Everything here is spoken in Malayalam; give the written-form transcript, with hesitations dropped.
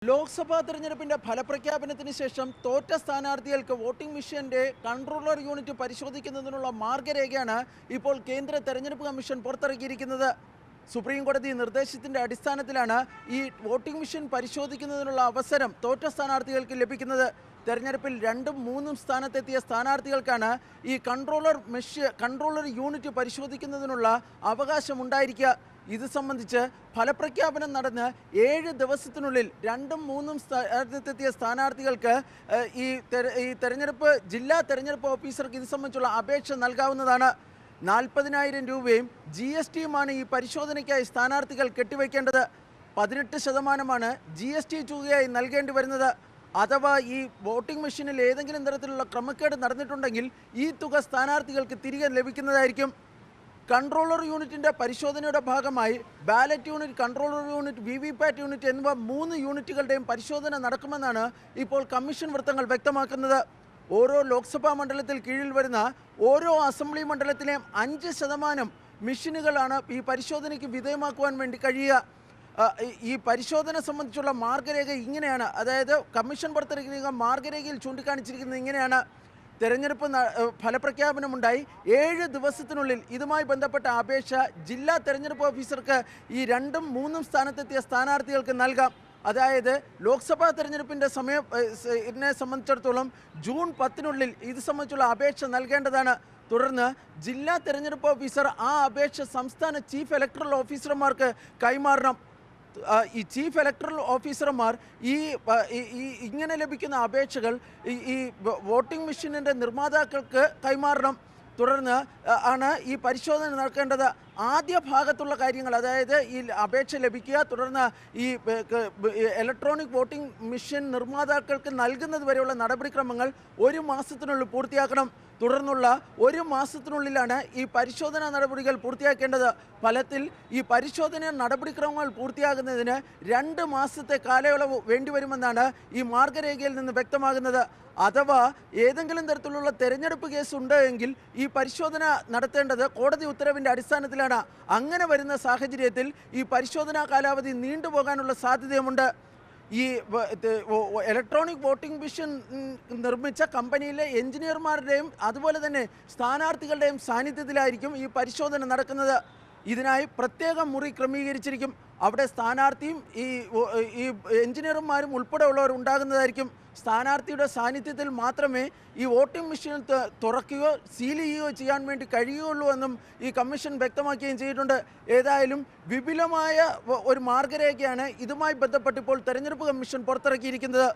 ലോക്സഭാ തെരഞ്ഞെടുപ്പിന്റെ ഫലപ്രഖ്യാപനത്തിന് ശേഷം തോറ്റ സ്ഥാനാർത്ഥികൾക്ക് വോട്ടിംഗ് മെഷീന്റെ കൺട്രോളർ യൂണിറ്റ് പരിശോധിക്കുന്നതിനുള്ള മാർഗരേഖയാണ് ഇപ്പോൾ കേന്ദ്ര തെരഞ്ഞെടുപ്പ് കമ്മീഷൻ പുറത്തിറക്കിയിരിക്കുന്നത്. സുപ്രീം കോടതി നിർദ്ദേശത്തിന്റെ അടിസ്ഥാനത്തിലാണ് ഈ വോട്ടിംഗ് മെഷീൻ പരിശോധിക്കുന്നതിനുള്ള അവസരം തോറ്റ സ്ഥാനാർത്ഥികൾക്ക് ലഭിക്കുന്നത്. തെരഞ്ഞെടുപ്പിൽ 2ഉം 3ഉം സ്ഥാനത്തെത്തിയ സ്ഥാനാർത്ഥികൾക്കാണ് ഈ കൺട്രോളർ യൂണിറ്റ് പരിശോധിക്കുന്നതിനുള്ള അവകാശമുണ്ടായിരിക്കുക. ഇത് സംബന്ധിച്ച് ഫലപ്രഖ്യാപനം നടന്ന് 7 ദിവസത്തിനുള്ളിൽ 2ഉം 3ഉം സ്ഥാനത്തെത്തിയ സ്ഥാനാർത്ഥികൾക്ക് ജില്ലാ തെരഞ്ഞെടുപ്പ് ഓഫീസർക്ക് ഇത് സംബന്ധിച്ചുള്ള അപേക്ഷ നൽകാവുന്നതാണ്. 40,000 രൂപയും GSTയുമാണ് ഈ പരിശോധനയ്ക്കായി സ്ഥാനാർത്ഥികൾ കെട്ടിവയ്ക്കേണ്ടത്. 18% GST തുകയായി നൽകേണ്ടി വരുന്നത്. അഥവാ ഈ വോട്ടിംഗ് മെഷീനിൽ ഏതെങ്കിലും തരത്തിലുള്ള ക്രമക്കേട് നടന്നിട്ടുണ്ടെങ്കിൽ ഈ തുക സ്ഥാനാർത്ഥികൾക്ക് തിരികെ ലഭിക്കുന്നതായിരിക്കും. കൺട്രോളർ യൂണിറ്റിൻ്റെ പരിശോധനയുടെ ഭാഗമായി ballot unit, controller unit, VVPAT unit എന്നിവ 3 യൂണിറ്റുകളുടെയും പരിശോധന നടക്കുമെന്നാണ് ഇപ്പോൾ കമ്മീഷൻ വൃത്തങ്ങൾ വ്യക്തമാക്കുന്നത്. ഓരോ ലോക്സഭാ മണ്ഡലത്തിൽ കീഴിൽ വരുന്ന ഓരോ അസംബ്ലി മണ്ഡലത്തിലെയും 5% മെഷീനുകളാണ് ഈ പരിശോധനയ്ക്ക് വിധേയമാക്കുവാൻ വേണ്ടി കഴിയുക. ഈ പരിശോധന സംബന്ധിച്ചുള്ള മാർഗരേഖ ഇങ്ങനെയാണ്. അതായത് കമ്മീഷൻ പുറത്തിറക്കിയ മാർഗരേഖയിൽ ചൂണ്ടിക്കാണിച്ചിരിക്കുന്നത് ഇങ്ങനെയാണ്. തെരഞ്ഞെടുപ്പ് ഫലപ്രഖ്യാപനമുണ്ടായി 7 ദിവസത്തിനുള്ളിൽ ഇതുമായി ബന്ധപ്പെട്ട അപേക്ഷ ജില്ലാ തെരഞ്ഞെടുപ്പ് ഓഫീസർക്ക് ഈ 2ഉം 3ഉം സ്ഥാനത്തെത്തിയ സ്ഥാനാർത്ഥികൾക്ക് നൽകാം. അതായത് ലോക്സഭാ തെരഞ്ഞെടുപ്പിൻ്റെ ഇതിനെ സംബന്ധിച്ചിടത്തോളം ജൂൺ 10-നുള്ളിൽ ഇത് സംബന്ധിച്ചുള്ള അപേക്ഷ നൽകേണ്ടതാണ്. തുടർന്ന് ജില്ലാ തെരഞ്ഞെടുപ്പ് ഓഫീസർ ആ അപേക്ഷ സംസ്ഥാന ചീഫ് ഇലക്ടറൽ ഓഫീസർമാർക്ക് കൈമാറണം. ഈ ചീഫ് ഇലക്ടറൽ ഓഫീസർമാർ ഇങ്ങനെ ലഭിക്കുന്ന അപേക്ഷകൾ ഈ വോട്ടിംഗ് മെഷീനിൻ്റെ നിർമ്മാതാക്കൾക്ക് കൈമാറണം. തുടർന്ന് ആണ് ഈ പരിശോധന നടക്കേണ്ടത്. ആദ്യ ഭാഗത്തുള്ള കാര്യങ്ങൾ, അതായത് ഈ അപേക്ഷ ലഭിക്കുക, തുടർന്ന് ഈ ഇലക്ട്രോണിക് വോട്ടിംഗ് മെഷീൻ നിർമ്മാതാക്കൾക്ക് നൽകുന്നത് വരെയുള്ള നടപടിക്രമങ്ങൾ 1 മാസത്തിനുള്ളിൽ പൂർത്തിയാക്കണം. തുടർന്നുള്ള 1 മാസത്തിനുള്ളിലാണ് ഈ പരിശോധനാ നടപടികൾ പൂർത്തിയാക്കേണ്ടത്. ഫലത്തിൽ ഈ പരിശോധന നടപടിക്രമങ്ങൾ പൂർത്തിയാകുന്നതിന് 2 മാസത്തെ കാലയളവ് വേണ്ടിവരുമെന്നാണ് ഈ മാർഗരേഖയിൽ നിന്ന് വ്യക്തമാകുന്നത്. അഥവാ ഏതെങ്കിലും തരത്തിലുള്ള തെരഞ്ഞെടുപ്പ് കേസ് ഉണ്ട് എങ്കിൽ ഈ പരിശോധന നടത്തേണ്ടത് കോടതി ഉത്തരവിൻ്റെ അടിസ്ഥാനത്തിലാണ്. അങ്ങനെ വരുന്ന സാഹചര്യത്തിൽ ഈ പരിശോധനാ കാലാവധി നീണ്ടുപോകാനുള്ള സാധ്യതയുമുണ്ട്. ഈ ഇലക്ട്രോണിക് വോട്ടിംഗ് മെഷീൻ നിർമ്മിച്ച കമ്പനിയിലെ എഞ്ചിനീയർമാരുടെയും അതുപോലെ തന്നെ സ്ഥാനാർത്ഥികളുടെയും സാന്നിധ്യത്തിലായിരിക്കും ഈ പരിശോധന നടക്കുന്നത്. ഇതിനായി പ്രത്യേക മുറി ക്രമീകരിച്ചിരിക്കും. അവിടെ സ്ഥാനാർത്ഥിയും ഈ എഞ്ചിനീയർമാരും ഉൾപ്പെടെയുള്ളവർ ഉണ്ടാകുന്നതായിരിക്കും. സ്ഥാനാർത്ഥിയുടെ സാന്നിധ്യത്തിൽ മാത്രമേ ഈ വോട്ടിംഗ് മെഷീൻ തുറക്കുകയോ സീൽ ചെയ്യുകയോ ചെയ്യാൻ വേണ്ടി കഴിയുകയുള്ളൂ എന്നും ഈ കമ്മീഷൻ വ്യക്തമാക്കുകയും ചെയ്തിട്ടുണ്ട്. ഏതായാലും വിപുലമായ ഒരു മാർഗരേഖയാണ് ഇതുമായി ബന്ധപ്പെട്ട് ഇപ്പോൾ തെരഞ്ഞെടുപ്പ് കമ്മീഷൻ പുറത്തിറക്കിയിരിക്കുന്നത്.